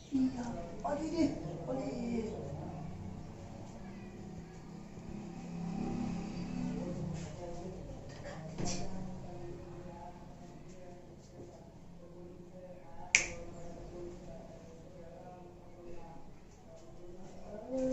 अरे अरे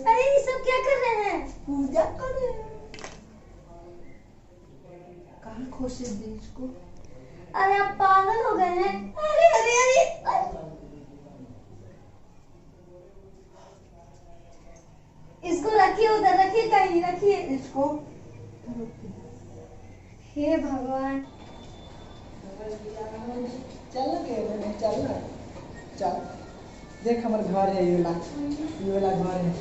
अरे ये सब क्या कर रहे हैं? पूजा कर रहे हैं। कहाँ खोसे दे इसको? अरे आप पागल हो गए हैं। अरे अरे अरे, अरे। इसको रखिए उधर, रखिए कहीं, रखिए इसको हे भगवान। चल के चल चल देख हमारे घर है, ये वाला घर है।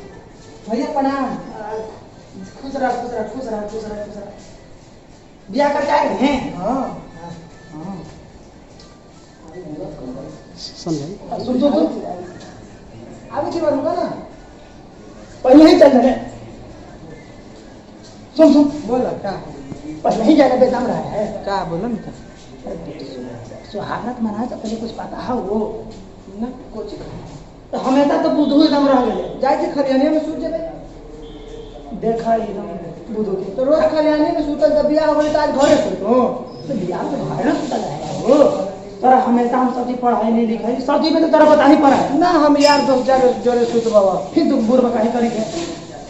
भैया प्रणाम। खुश रह खुश रह खुश रह खुश रह खुश रह। ब्याह करके आए हैं? हाँ हाँ। सुन अभी की बात होगा ना, पहले ही चल रहे। सुन बोला क्या पहले ही जाने पे दम रहा है। क्या बोला ना सुहागत मना तो पहले कुछ पता है वो ना कुछ तो हमेशा तो बुधू एकदम रह गए जाए थे खरियाने में सूत जाए देखा एकदम बुधू के तो रोज खरियाने में सूतल जब बियाह हो तो आज घरे सूतो तो बियाह तो घर ना सूतल रहेगा वो। पर हमेशा हम सब्जी पढ़ाई नहीं लिखाई सब्जी में तो तेरा बता ही पड़ा है ना। हम यार दोस्त जोरे सूत बाबा फिर तुम बुढ़ बका ही करेंगे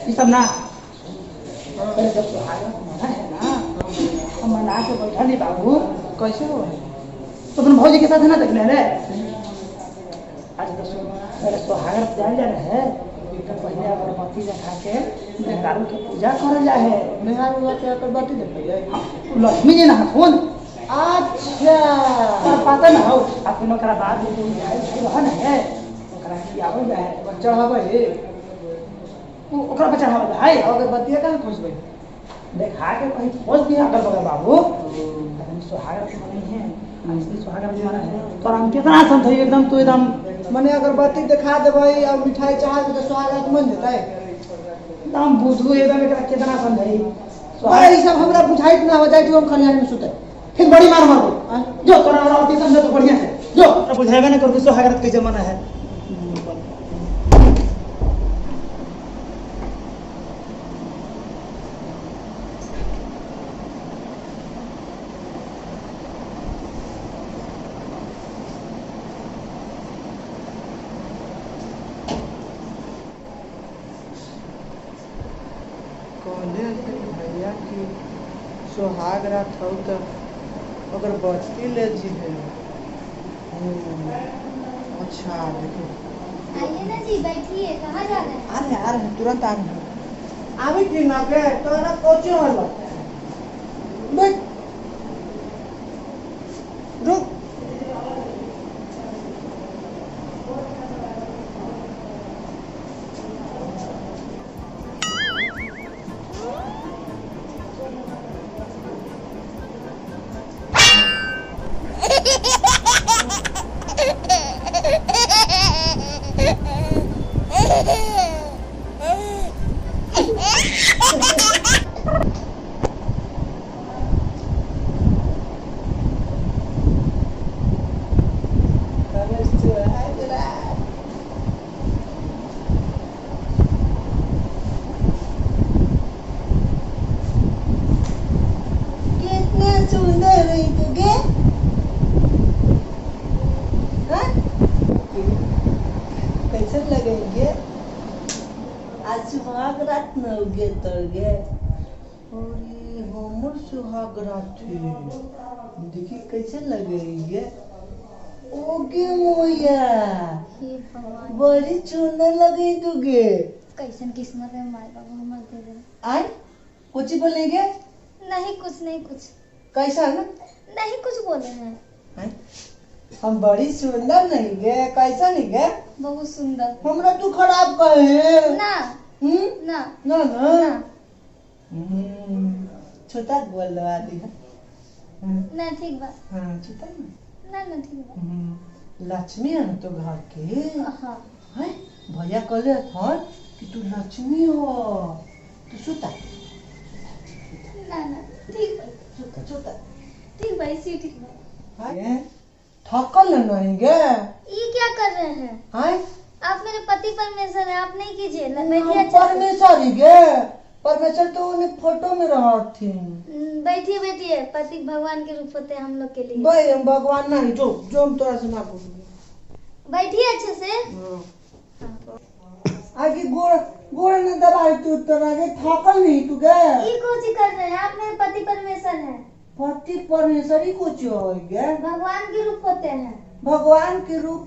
ये सब ना। पहले जब सुहागत मना है ना हम मना के बैठा नहीं बाबू कैसे हो तो अपन भौजी के साथ है ना देखने रे। आज तो मेरे सुहागत जाए जा रहे हैं तो पहले अगरबत्ती दिखा के देवदारू की पूजा कर जा है। निहार हुआ के अगरबत्ती देख लक्ष्मी जी ना कौन अच्छा पता ना हो अपनों करा बाद में है ना है ओकरा की आवल जाए बच्चा हवे ओकरा बच्चा हवे भाई अगरबत्ती कहां खोजबे देखा के कहीं खोज दिया अगर बगल बाबू लेकिन सुहागत नहीं है असली सुहागत माना है। पर हम कितना समझे एकदम तो एकदम माने अगरबत्ती दिखा देबै और मिठाई चाह दे तो सुहागत मन देतै एकदम बुझू एकदम एकरा कितना समझे भाई सब हमरा बुझाइत ना हो जाए तो हम खलियान में सुते फिर बड़ी मार मारो जो तोरा और होती समझे तो बढ़िया है जो बुझाएगा ना कर सुहागत कैसे मना है। भैया की सुहाग रात हो तो अगर बचती ले जी है। अच्छा देखो आइए ना जी, बैठिए। कहाँ जा रहे हैं? आ रहे हैं तुरंत आ रहे हैं। आवी थी ना के तो ना कोचिंग वाला बैठ रुक सुंदर रही तुगे कैसे लगेंगे आज सुहाग रात न उगे तरगे अरे हमर सुहाग रात थी देखिए कैसे लगेंगे ओगे मोया बड़ी चुनर लगे तुगे कैसन किस्मत है हमारे बाबू हमारे दे दे। आए कुछ बोलेंगे नहीं कुछ नहीं कुछ कैसा ना नहीं कुछ बोले हैं। आए? हम बड़ी सुंदर नहीं गे कैसा नहीं गे बहुत सुंदर। हमरा तू खराब कहे ना ना ना ना ना छोटा बोल दो आदि ना ठीक बा। हाँ छोटा ना ना ना ठीक बा। लक्ष्मी है ना तो घर के हाँ है भैया कहले था कि तू लक्ष्मी हो तू सुता ना ना ठीक बा। सुता सुता ठीक बा इसी ठीक बा। थकल नहीं गे ये क्या कर रहे हैं? हाय मेरे पति परमेश्वर है, आप नहीं कीजिए ना, बैठिए अच्छा से। परमेश्वर ही गे, परमेश्वर तो उन्हें फोटो में रहा थी। बैठिए बैठिए, पति भगवान के रूप होते हैं हम लोग के लिए। भाई हम भगवान नहीं, जो जो हम तोरा से ना बोलूंगे। बैठिए अच्छे से। आगे गोड़ गोड़ ने दबाई तू तोरा के थकल नहीं तू गे। ये कोची कर रहे हैं आप, मेरे पति परमेश्वर हैं। पति परमेश्वर ही कुछ हो गे, भगवान के रूप होते हैं। भगवान के रूप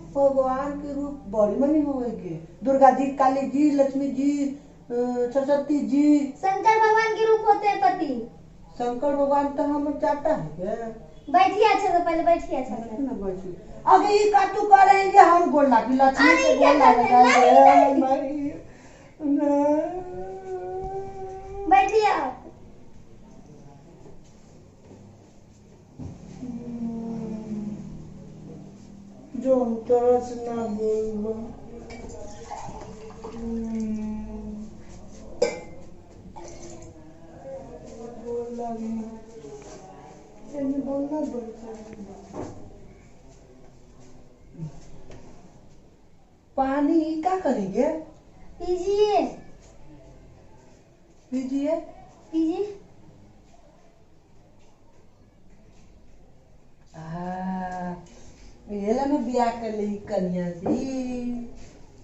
बड़ी मनी होएगे। दुर्गा जी, काली जी, लक्ष्मी जी, सरस्वती जी। शंकर भगवान के रूप होते हैं पति। शंकर भगवान तो हम चाहता है गे। बैठिए अच्छा से, पहले बैठिए अच्छा से। ना बैठी अगे ये काटू करेंगे हम गोल लागी लक्ष्मी अरे से क्या गोल करते हैं? लगाएंगे। बैठिए आप। जो हम तोरा से ना बोलबो। गोल लागी ऐसे बोलना पड़ता है। पानी क्या करेंगे? पीजिए पीजिए। पीजिए। ये ला मैं ब्याह कर ली कन्या जी।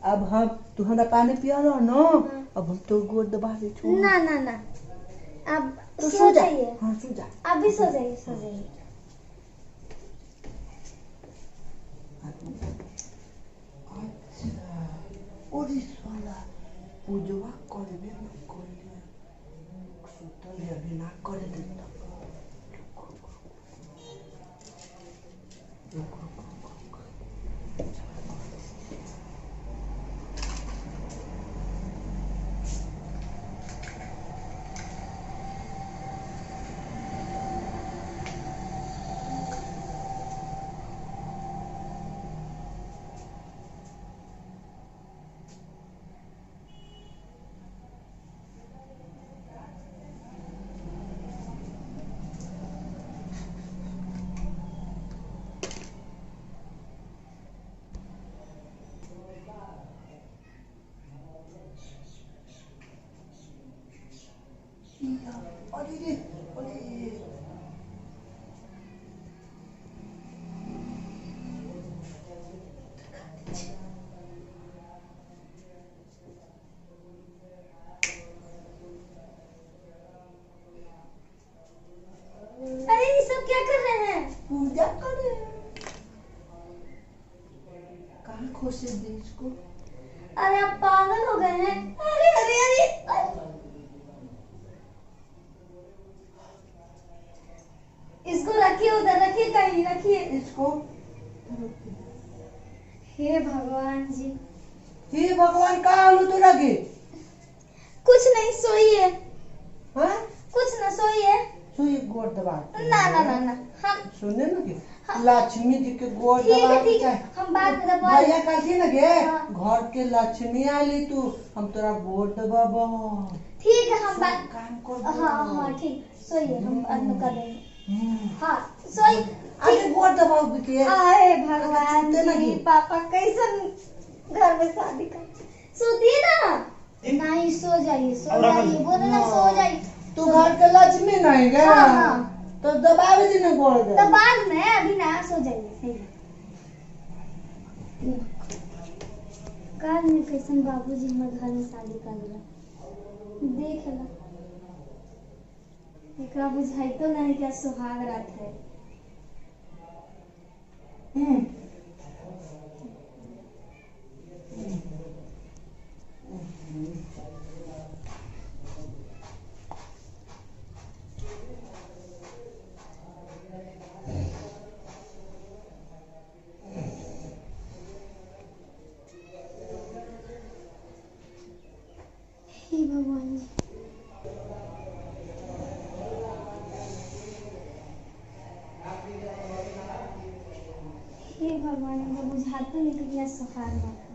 अब हम तू हमरा पानी पिया रहा ना, अब हम तो गोद दबा दे छोड़। ना ना ना, अब तो सो जाइए। हाँ सो जा। आप भी सो जाइए, सो जाइए। अच्छा और इस वाला पूजवा करबे न करले सुतल है अभी ना करे देता। अरे अरे ये सब क्या कर रहे हैं? पूजा करे। कहाँ खोसे दे इसको? अरे आप पागल हो गए हैं। अरे अरे अरे, इसको रखिए उधर, रखिए कहीं रखिए इसको। हे भगवान जी। हे भगवान का आलू तो रखे। कुछ नहीं, सोइए। हाँ कुछ ना, सोइए। तो ये गोड़ दबा ना ना ना ना, हम सुने ना कि हाँ। लक्ष्मी जी के गोड़ ठीक दबा है ठीक है, के हम बाद में दबा भैया कहती ना गे हाँ। घर के लक्ष्मी आली तू हम तोरा गोड़ दबाबो। ठीक है, हम सब बाद काम कर हाँ हाँ ठीक, सोइए, हम बाद में कर देंगे। हम्म। हाँ सोई। आगे गोड़ दबाओ के आए भगवान छूते ना जी, कि? पापा कैसन घर में शादी कर। सोतिए ना। नहीं, सो जाइए, सो जाइए, बोलो ना, सो जाइए। तू घर के लक्ष्मी नहीं गे। हाँ हाँ, तो दबावे दी ना गोड़ दे। तो बाद में, अभी ना, सो जाइए। सही है। काल में कैसन बाबूजी हमारे घर में शादी कर दिला, देख ला। एकरा बुझाई तो नहीं क्या सुहाग रात है। हे भगवान जी। हे भगवान, हमको बुझाते नहीं कि क्या सुहाग रात है।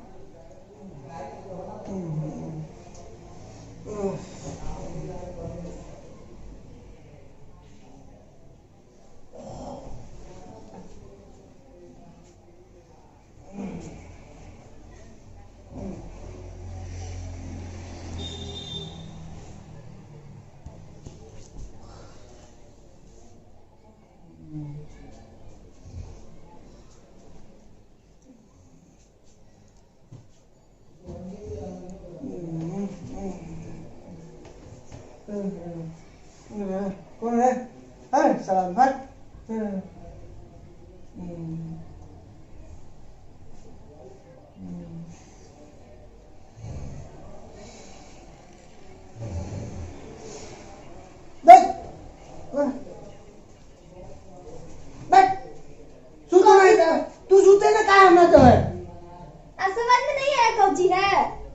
में नहीं है कौची है?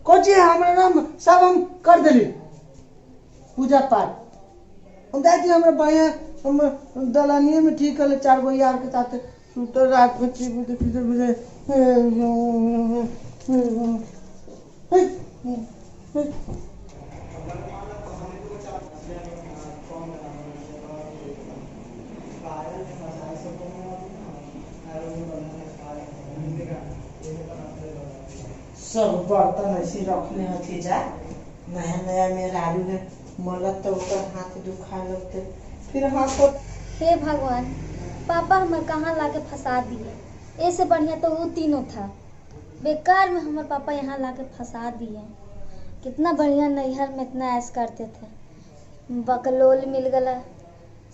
कोची है हमारा नाम सब हम कर देली पूजा पाठ। हम कहते हमारे बढ़िया हम दलानिए में ठीक कर ले 4 गो यार के साथ सुतर रात में 3 बजे किधर बजे सब बर्तन ऐसे रखने हथी जा नया नया मेरा आलू ने मलत तो ऊपर हाथ दुखा लगते फिर हाथ को। हे भगवान, पापा हमारे कहाँ लाके फंसा दिए। ऐसे बढ़िया तो वो तीनों था, बेकार में हमारे पापा यहाँ लाके फंसा दिए। कितना बढ़िया नैहर में इतना ऐश करते थे, बकलोल मिल गया,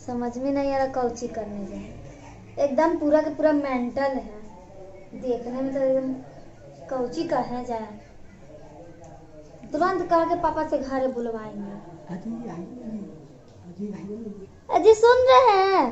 समझ में नहीं आ रहा कौची करने जाए। एकदम पूरा के पूरा मेंटल है, देखने में तो एकदम कौची कहे जाए। तुरंत कह के पापा से घर बुलवाएंगे। अजी सुन रहे हैं?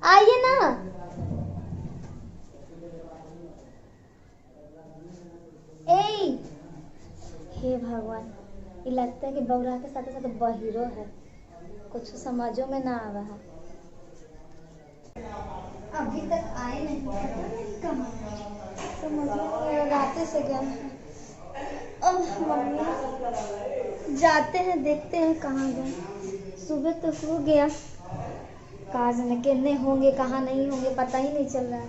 आइए ना। हे भगवान, ये लगता है कि बौरा के साथ साथ बहिरो है, कुछ समझो में ना आवा है। अभी तक आए नहीं, पता नहीं कहाँ समझ में रात से गए हैं। अब मम्मी जाते हैं, देखते हैं कहाँ गए। सुबह तो सो गया, कहाँ जाने कितने होंगे कहाँ नहीं होंगे पता ही नहीं चल रहा है।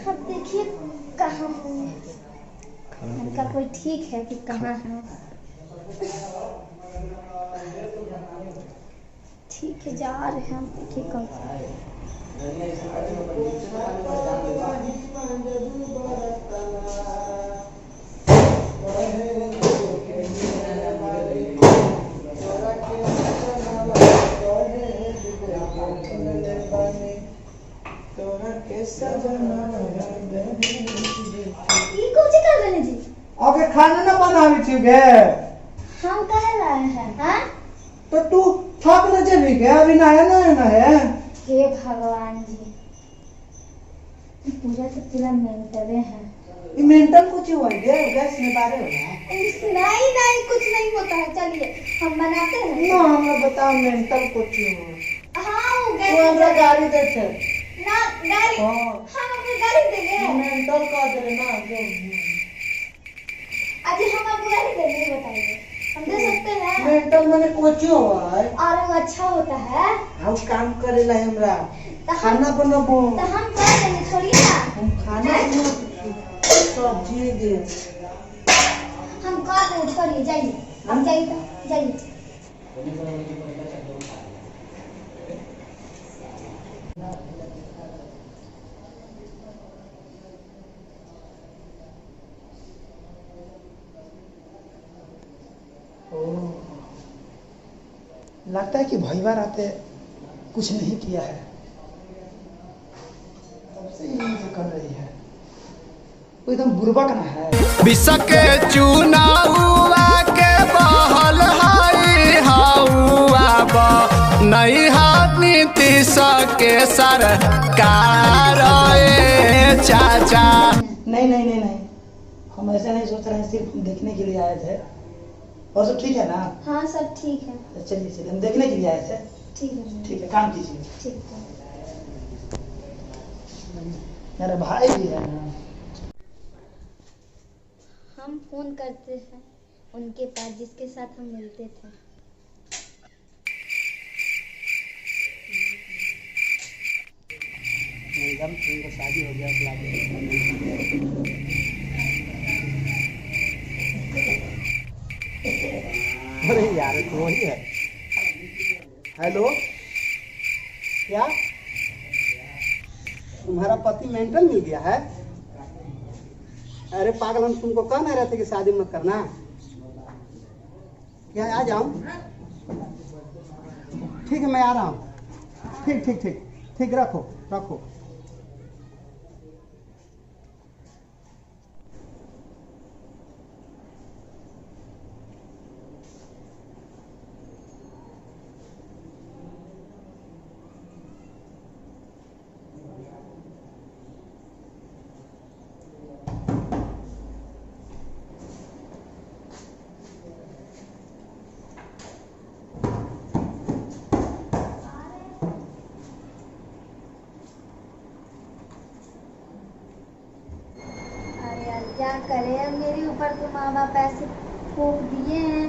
अब देखिए कहाँ होंगे, उनका कोई ठीक है कि कहाँ है। ठीक है जा रहे हैं हम, देखिए कौन सा अबे खाना ना बनावी थी गे। हम कह रहे हैं हाँ? तो तू थक न चली गया अभी नया नया है। हे भगवान जी, पूरा तो पूरा मेंटले है। ये मेंटल कुछ हुआ है गैस में बारे होला। नहीं नहीं कुछ नहीं होता है, चलिए हम बनाते हैं ना। हमें बताओ मेंटल कुछ हुआ। हाँ वो गैस वो हमरा गाड़ी दे थे ना, गाड़ी हाँ हम अपनी गाड़ी देंगे। मेंटल का दे ना जो अजी हम आपको गाड़ी देंगे, बताइए हम दे सकते हैं। मेंटल माने कुछ हुआ है और वो अच्छा होता है। हम काम करेला हमरा तो खाना बनाबो तो हम कर देंगे, छोड़िए ना। हम खाना सब्जी दे हम कर देंगे, छोड़िए जाइए आप, जाइए तो जाइए। लगता है कि भैया आते कुछ नहीं किया है, तब से ये जो कर रही है वो एकदम बुर्बक ना है। बिसके चुनावा के बहल हाई हाउआ बा नहीं हाथ नीतीश के सरकार चाचा। नहीं नहीं नहीं नहीं, हम ऐसा नहीं सोच रहे हैं, सिर्फ देखने के लिए आए थे। और सब ठीक है ना? हाँ सब ठीक है। तो चलिए चलिए, हम देखने के लिए आए थे। ठीक है काम कीजिए। ठीक है। मेरा भाई भी है ना। हम फोन करते हैं उनके पास जिसके साथ हम मिलते थे। एकदम उनका शादी हो गया। अरे यार तो वही है। हेलो, क्या तुम्हारा पति मेंटल मिल गया है? अरे पागल, हम तुमको कह नहीं रहे थे कि शादी मत करना। क्या आ जाऊं? ठीक है मैं आ रहा हूँ। ठीक ठीक ठीक ठीक, रखो रखो। क्या करे, अब मेरे ऊपर तो माँ बाप पैसे फूक दिए हैं,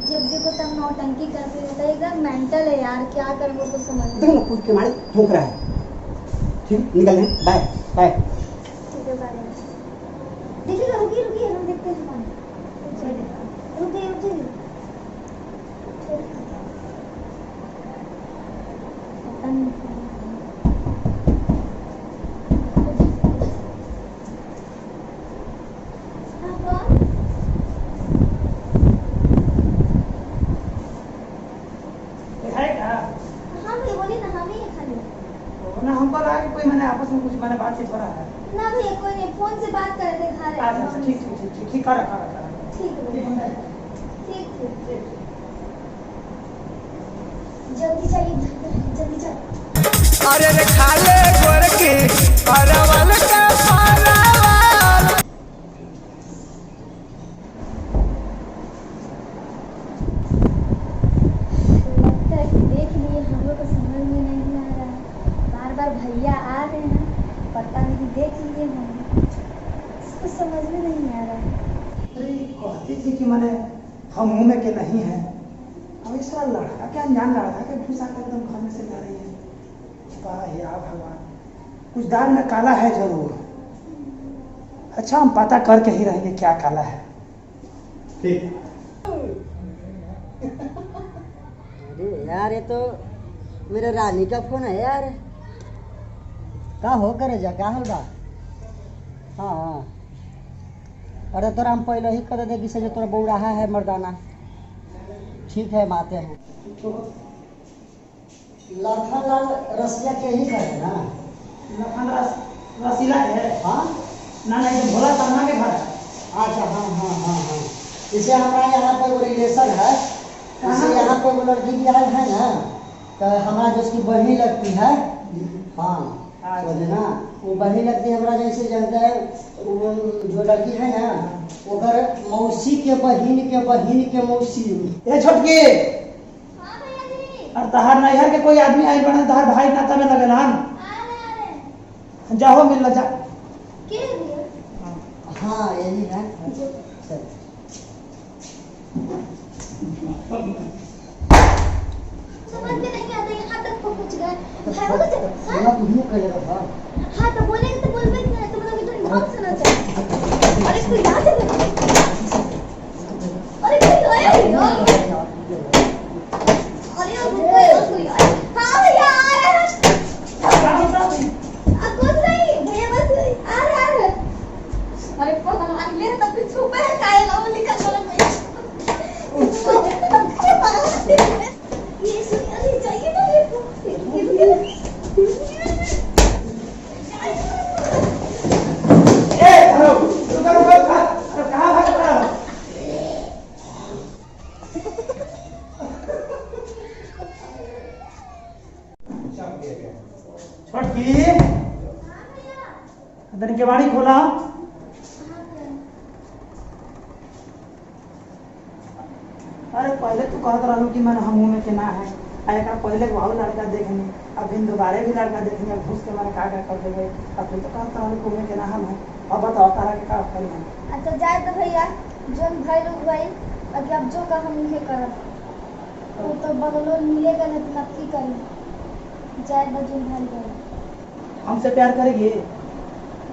जब देखो तब नौटंकी करते रहता है, एकदम मेंटल है यार, क्या करूँ वो कुछ समझ देखो ना कूद के मारे ठोक रहा है। ठीक निकल गए, बाय बाय। देखिएगा, रुकिए रुकिए, हम देखते हैं दुकान। रुकिए रुकिए, पता नहीं ना हमको लगा कि कोई मैंने आपस में कुछ मैंने बातचीत हो रहा है ना भैया, कोई नहीं, फोन से बात कर रहे, दिखा रहे हैं। अच्छा ठीक ठीक ठीक ठीक ठीक करा ठीक है भैया, ठीक। जल्दी चाहिए, जल्दी चाहिए। अरे रे खाले गोरकी परवल का परवल। लगता है कि देख लिए, हम लोग को समझ में नहीं आ रहा है, बार भैया आ रहे हैं, पता नहीं देख लिए हम, इसको समझ में नहीं आ रहा है। कहती थी कि मैंने हम मुंह में के नहीं है, अब इस सारा लड़का क्या अनजान लड़का के घुसा कर एकदम घर में से जा रही है। वाह या भगवान, कुछ दाल में काला है जरूर। अच्छा हम पता करके ही रहेंगे क्या काला है। ठीक। अरे यार, ये तो मेरे रानी का फोन है यार। का हो करे जा, क्या होगा? हाँ अरे तोरा हम पहले ही कर दे कि से जो तोरा बौड़ाहा है मर्दाना। ठीक है, माते हैं। लखनलाल रसिया के ही करे ना? लखन रसीला है। हाँ ना नहीं तो भोला शर्मा के घर है। अच्छा, हाँ। इसे हमारा यहाँ पर वो रिलेशन है, इसे यहाँ पर वो लड़की की आज है ना, तो हमारा जो उसकी बहनी लगती है। हाँ समझे ना, वो बहनी लगती है हमारा, जैसे जानते हैं वो जो लड़की है ना, वो कर मौसी के बहन के मौसी। ये छोटकी हाँ भैया जी, और तहार नैहर के कोई आदमी आई बने, तहार भाई नाता में लगेला हम। आ रहे जाओ मिल जा। के भैया? हाँ यही है। चल। समझ में नहीं आता, यहाँ तक पहुँच गए। भाई वो तो सुना तुम कर रहा। हाँ तो बोलेंगे तो बोल भी नहीं, तो मतलब इतना बहुत सुना चाहिए। अरे कोई याद है? अरे कोई आया यार, अरे कोई आया। हाँ भैया आ रहा है। कुछ नहीं भैया, बस आ रहा है। अरे भगवान, मेरे तब भी छुपे है, काहे लाओ निकल चलो भैया। ये सुनिए, अरे चाहिए ना ये को। कहाँ भाग रहा हो? छोटकी अंदर के बाड़ी खोला। अरे पहले तो कहत रहूँ कि मैंने हम में के ना है, एक पहले वो लड़का देखेंगे, अब फिर दोबारा भी लड़का देखेंगे, अब घुस के मैंने का कर देंगे, अब फिर तो कहता रहूँ कि में के ना हम है। अब बताओ तारा के का करी हम? अच्छा जाए तो भैया, जो भाई लोग भाई, अब आप जो का हम ये करब, वो तो बगलो मिलेगा ना, तो नक्की करी जाए तो जो भाई लोग हमसे प्यार करेगी?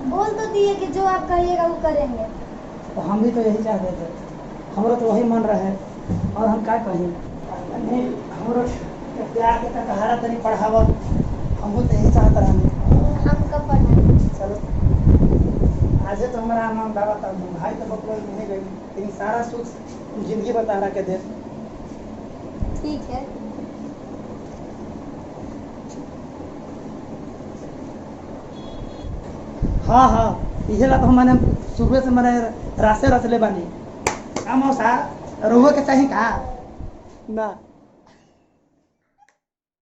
बोल तो दिए कि जो आप कहिएगा वो करेंगे। तो हम भी तो यही चाहते थे, हमारा तो वही मन रहे, और हम क्या कहें? नहीं हमारा प्यार के कहारा तरी पढ़ाव, हमको तो यही चाहते रहे। हम कब पढ़ाएंगे? चलो आज तो हमारा नाम दावा था, भाई तो बकरो नहीं गई, लेकिन सारा सुख जिंदगी बता रहा के दे। ठीक है। हाँ इहे ला तो मैंने शुरू से मैंने रास्ते रसले बानी। मौसा रोह के चाहिए का ना।